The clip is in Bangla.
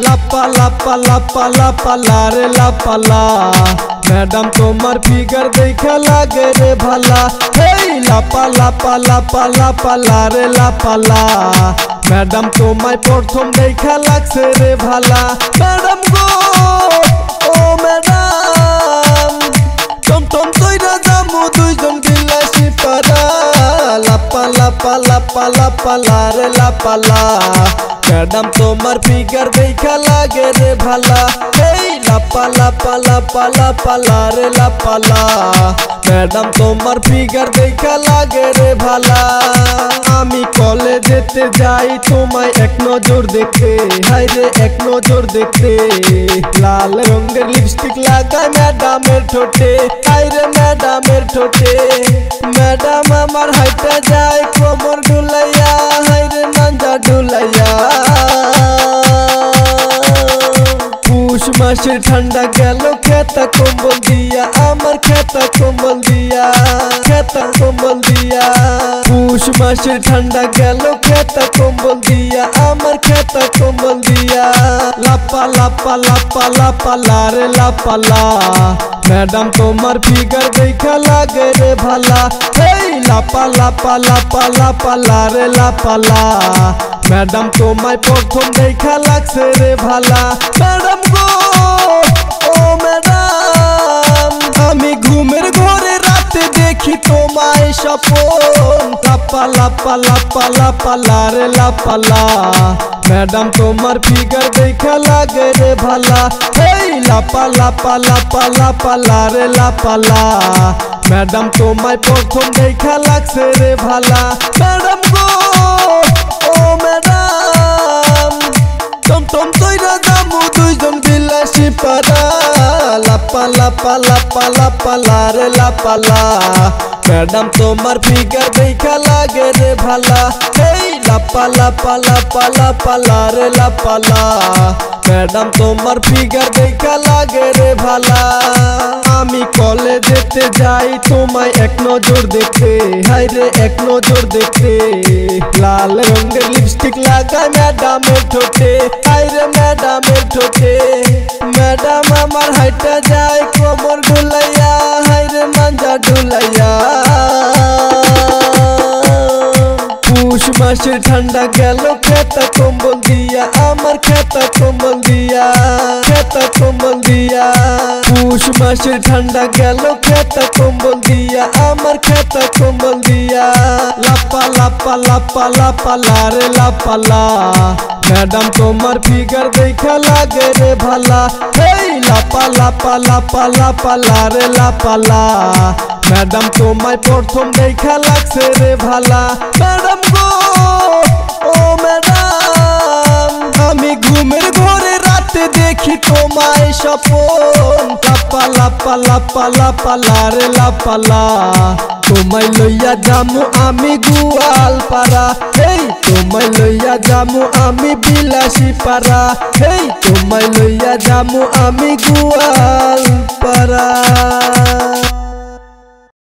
লাপা লাপা লাপা লাপা লারে লাপালা ম্যাডাম তোমার ফিগার দেখা লাগে রে ভালা হেই লাপা লাপা লাপা লাপা লারে লাপালা ম্যাডাম তোমায় প্রথম দেখা লাগছে রে ভালা ম্যাডাম গো ও ম্যাডাম টমটম তৈরা যামু দুইজন বিলাসী পারা লাপা লাপা লাপা লাপা লারে লাপালা ম্যাডাম তোমার ফিগার দেখা লাগে রে ভালা হেই লাপা লাপা লাপা লাপা লারে লাপালা ম্যাডাম তোমার ফিগার দেখা লাগে রে ভালা আমি কলেজেতে যাই তোমায় এক নজর দেখতে হাই রে এক নজর দেখতে লাল রঙের লিপস্টিক লাগায় ম্যাডামের ঠোঁটে হাই রে ম্যাডামের ঠোঁটে ম্যাডাম আমার হাইটা যায় কোমর ডুলাইয়া হাই রে মাঞ্জা ডুলাইয়া পুষ মাসের ঠান্ডা গেল খেতা কম্বল দিয়া আমার খেতা কম্বল দিয়া খেতা কম্বল দিয়া পুষ মাসের ঠান্ডা গেল খেতা কম্বল দিয়া আমার খেতা কম্বল দিয়া লাপা লাপা লাপা লাপা লারে লাপালা ম্যাডাম তোমার ফিগার দেখা লাগে রে ভালা হেই লাপা লাপা লাপা লাপা লারে লাপালা ম্যাডাম তোমায় প্রথম দেখা লাগছে রে ভালা ম্যাডাম গো ও ম্যাডাম আমি ঘুমের ঘরে রাতে দেখি তোমায় স্বপন লাপা লাপা লাপা লাপা লারে লাপালা ম্যাডাম তোমার ফিগার দেখা লাগে রে ভালা হেই লাপা লাপা লাপা লাপা লারে লাপালা ম্যাডাম তোমায় প্রথম দেখা লাগছে রে ভালা ম্যাডাম গো ও ম্যাডাম টমটম তৈরা যামু দুইজন বিলাসী পারা লাপা লাপা লাপা লাপা লারে লাপালা ম্যাডাম তোমার ফিগার দেখা লাগে রে ভালা হেই লাপা লাপা লাপা লাপা লারে লাপালা ম্যাডাম তোমার ফিগার দেখা লাগে রে ভালা আমি কলেজেতে যাই তোমায় এক নজর দেখতে হাই রে এক নজর দেখতে লাল রঙের লিপস্টিক লাগায় ম্যাডামের ঠোঁটে হাই রে ম্যাডামের ঠোঁটে ম্যাডাম আমার হাইটা যায় কোমর ডুলাইয়া হাই রে মাঞ্জা ডুলাইয়া পুষ মাসের ঠান্ডা গেল খেতা কম্বল দিয়া আমার খেতা কম্বল দিয়া খেতা কম্বল দিয়া পুষ মাসের ঠান্ডা গেল খেতা কম্বল দিয়া আমার খেতা কম্বল দিয়া লাপা লাপা লাপা লাপা লারে লাপালা ম্যাডাম তোমার ফিগার দেখা লাগে রে ভালা হেই লাপা লাপা লাপা লাপা লারে লাপালা ম্যাডাম তোমায় প্রথম দেখা লাগছে রে ভালা ম্যাডাম গো ও ম্যাডাম আমি ঘুমের ঘরে রাতে দেখি তোমায় স্বপন লাপা লাপা লাপা লাপা লারে লাপালা তোমায় লইয়া যামু আমি গোয়ালপাড়া হেই তোমায় লইয়া যামু আমি বিলাসী পাড়া হেই তোমায় লইয়া যামু আমি গোয়ালপাড়া।